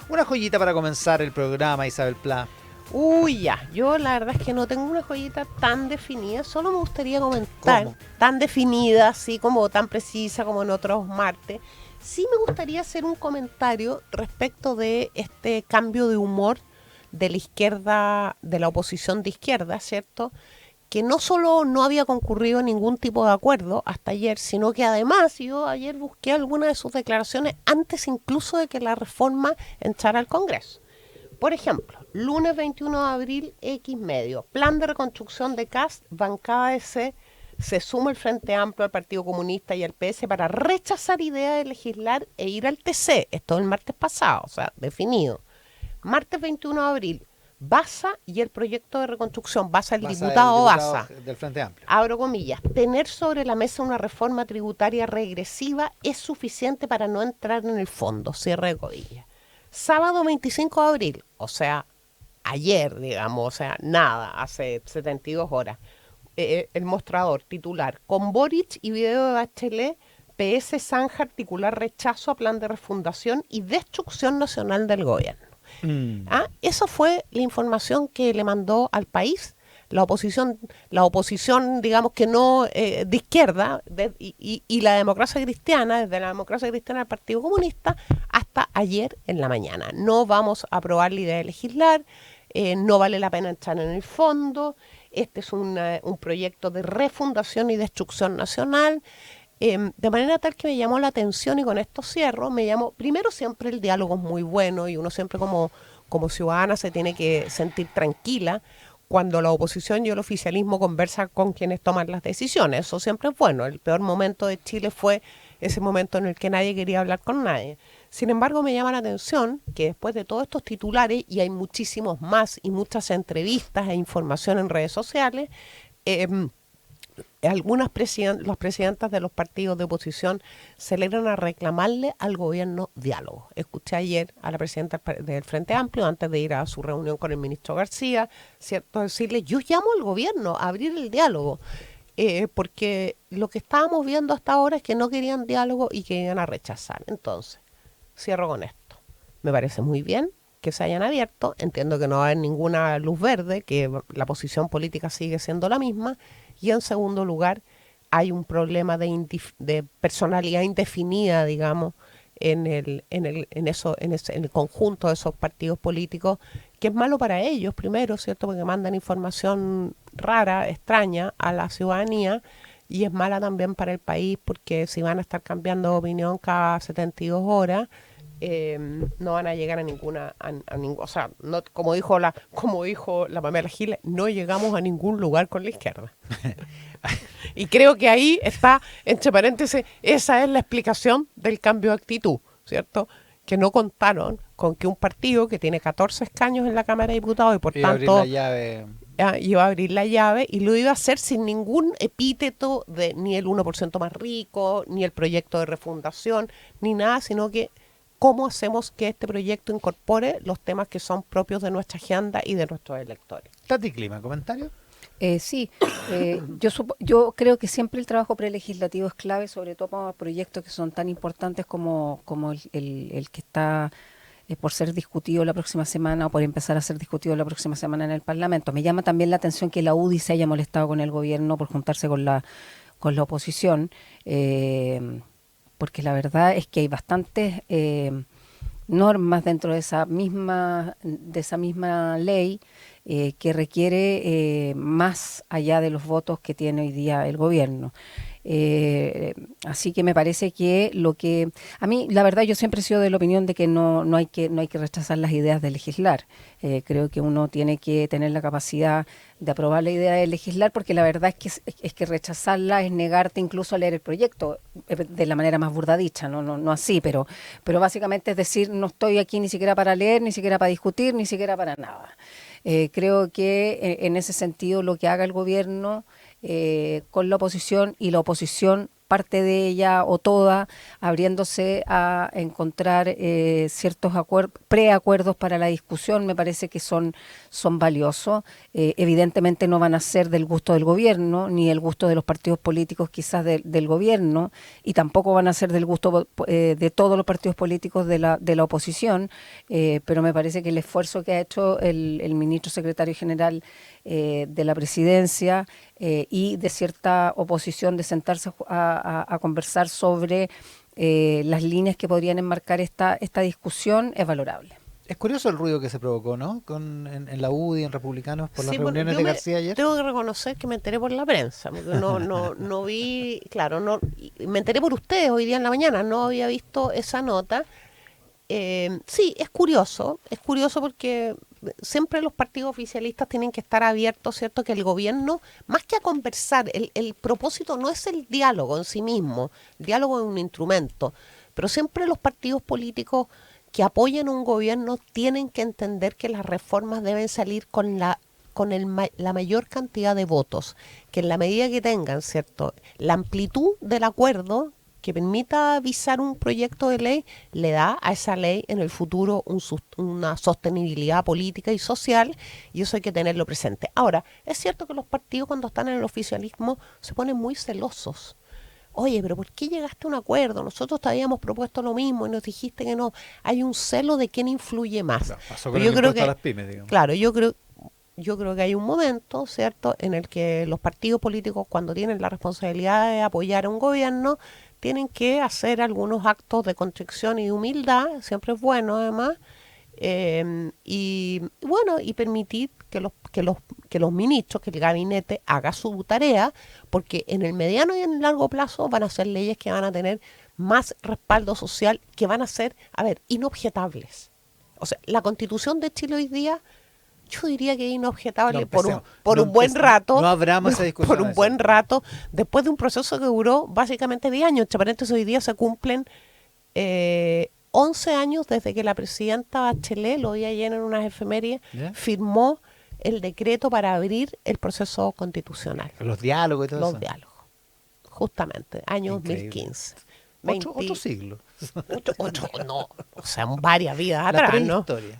Una joyita para comenzar el programa, Isabel Pla. Uy, ya, yo la verdad es que no tengo una joyita tan definida, solo me gustaría comentar, ¿Cómo? tan definida, así como tan precisa como en otros martes. Sí me gustaría hacer un comentario respecto de este cambio de humor de la izquierda, de la oposición de izquierda, ¿cierto? Que no solo no había concurrido a ningún tipo de acuerdo hasta ayer, sino que además yo ayer busqué algunas de sus declaraciones antes incluso de que la reforma entrara al Congreso. Por ejemplo, lunes 21 de abril, X medio, plan de reconstrucción de CAST, bancada de C, se suma el Frente Amplio al Partido Comunista y al PS para rechazar idea de legislar e ir al TC. Esto el martes pasado, o sea, definido. Martes 21 de abril, Baza y el proyecto de reconstrucción, Baza el Vas a el diputado diputado Baza, del Frente Amplio. abro comillas, tener sobre la mesa una reforma tributaria regresiva es suficiente para no entrar en el fondo, cierre de comillas. Sábado 25 de abril, o sea, ayer, digamos, o sea, nada, hace 72 horas, el mostrador titular, con Boric y video de Bachelet, PS zanja articular rechazo a plan de refundación y destrucción nacional del gobierno. Esa fue la información que le mandó al país la oposición, digamos que no de izquierda, y la democracia cristiana, desde la democracia cristiana al Partido Comunista, hasta ayer en la mañana. No vamos a aprobar la idea de legislar, no vale la pena entrar en el fondo, este es un proyecto de refundación y destrucción nacional, de manera tal que me llamó la atención, y con esto cierro, primero siempre el diálogo es muy bueno y uno siempre como ciudadana se tiene que sentir tranquila cuando la oposición y el oficialismo conversan con quienes toman las decisiones. Eso siempre es bueno. El peor momento de Chile fue ese momento en el que nadie quería hablar con nadie. Sin embargo, me llama la atención que después de todos estos titulares, y hay muchísimos más y muchas entrevistas e información en redes sociales, los presidentes de los partidos de oposición se alegran a reclamarle al gobierno diálogo. Escuché ayer a la presidenta del Frente Amplio, antes de ir a su reunión con el ministro García, ¿cierto?, decirle, yo llamo al gobierno a abrir el diálogo, porque lo que estábamos viendo hasta ahora es que no querían diálogo y que iban a rechazar. Entonces, cierro con esto. Me parece muy bien que se hayan abierto, entiendo que no va a haber ninguna luz verde, que la posición política sigue siendo la misma, y en segundo lugar hay un problema de personalidad indefinida, digamos, en el conjunto de esos partidos políticos, que es malo para ellos primero, ¿cierto?, porque mandan información rara, extraña a la ciudadanía, y es mala también para el país porque si van a estar cambiando de opinión cada 72 horas, no van a llegar a ninguna, o sea, no, como dijo la Pamela Giles, no llegamos a ningún lugar con la izquierda. Y creo que ahí está, entre paréntesis, esa es la explicación del cambio de actitud, ¿cierto? Que no contaron con que un partido que tiene 14 escaños en la Cámara de Diputados y por Y abrir tanto la llave. iba a abrir la llave, y lo iba a hacer sin ningún epíteto de ni el 1% más rico, ni el proyecto de refundación, ni nada, sino que cómo hacemos que este proyecto incorpore los temas que son propios de nuestra agenda y de nuestros electores. Tati Clima, ¿comentario? Sí, yo creo que siempre el trabajo prelegislativo es clave, sobre todo para proyectos que son tan importantes como el que está por ser discutido la próxima semana o por empezar a ser discutido la próxima semana en el Parlamento. Me llama también la atención que la UDI se haya molestado con el gobierno por juntarse con la oposición, porque la verdad es que hay bastantes normas dentro de esa misma ley que requiere más allá de los votos que tiene hoy día el gobierno. Así que me parece que a mí la verdad yo siempre he sido de la opinión de que no hay que rechazar las ideas de legislar. Creo que uno tiene que tener la capacidad de aprobar la idea de legislar, porque la verdad es que rechazarla es negarte incluso a leer el proyecto de la manera más burda dicha, no así, pero básicamente es decir, no estoy aquí ni siquiera para leer, ni siquiera para discutir, ni siquiera para nada. Creo que en ese sentido lo que haga el gobierno con la oposición, y la oposición parte de ella o toda, abriéndose a encontrar ciertos preacuerdos para la discusión, me parece que son valiosos. Evidentemente no van a ser del gusto del gobierno, ni el gusto de los partidos políticos quizás del gobierno, y tampoco van a ser del gusto de todos los partidos políticos de la oposición, pero me parece que el esfuerzo que ha hecho el ministro secretario general de la presidencia y de cierta oposición de sentarse a conversar sobre las líneas que podrían enmarcar esta discusión es valorable. Es curioso el ruido que se provocó, ¿no? En la UDI, en Republicanos, por las Sí, bueno, reuniones yo de García ayer. tengo que reconocer que me enteré por la prensa, porque no vi, claro, me enteré por ustedes hoy día en la mañana, no había visto esa nota. Sí, es curioso porque siempre los partidos oficialistas tienen que estar abiertos, ¿cierto? Que el gobierno, más que a conversar, el propósito no es el diálogo en sí mismo, el diálogo es un instrumento, pero siempre los partidos políticos que apoyan a un gobierno tienen que entender que las reformas deben salir con la mayor cantidad de votos, que en la medida que tengan, ¿cierto?, la amplitud del acuerdo que permita visar un proyecto de ley, le da a esa ley en el futuro una sostenibilidad política y social, y eso hay que tenerlo presente. Ahora, es cierto que los partidos cuando están en el oficialismo se ponen muy celosos. Oye, pero ¿por qué llegaste a un acuerdo? Nosotros te habíamos propuesto lo mismo y nos dijiste que no. Hay un celo de quién influye más. Claro, pasó con Pero el yo creo impuesto que, a las pymes, digamos. claro, yo creo que hay un momento, ¿cierto?, en el que los partidos políticos, cuando tienen la responsabilidad de apoyar a un gobierno, tienen que hacer algunos actos de contrición y de humildad, siempre es bueno además, y bueno, y permitir que los ministros, que el gabinete haga su tarea, porque en el mediano y en el largo plazo van a ser leyes que van a tener más respaldo social, que van a ser, inobjetables. O sea, la Constitución de Chile hoy día, yo diría que es inobjetable por un buen rato. No abramos esa discusión. Por un buen rato, después de un proceso que duró básicamente 10 años. Entre paréntesis, hoy día se cumplen 11 años desde que la presidenta Bachelet, lo vi ayer en unas efemérides, ¿Ya? firmó el decreto para abrir el proceso constitucional. Los diálogos y todo Los eso. diálogos. Justamente, año Increíble. 2015. Otro siglo. No, o sea, varias vidas La atrás, ¿no? prehistoria.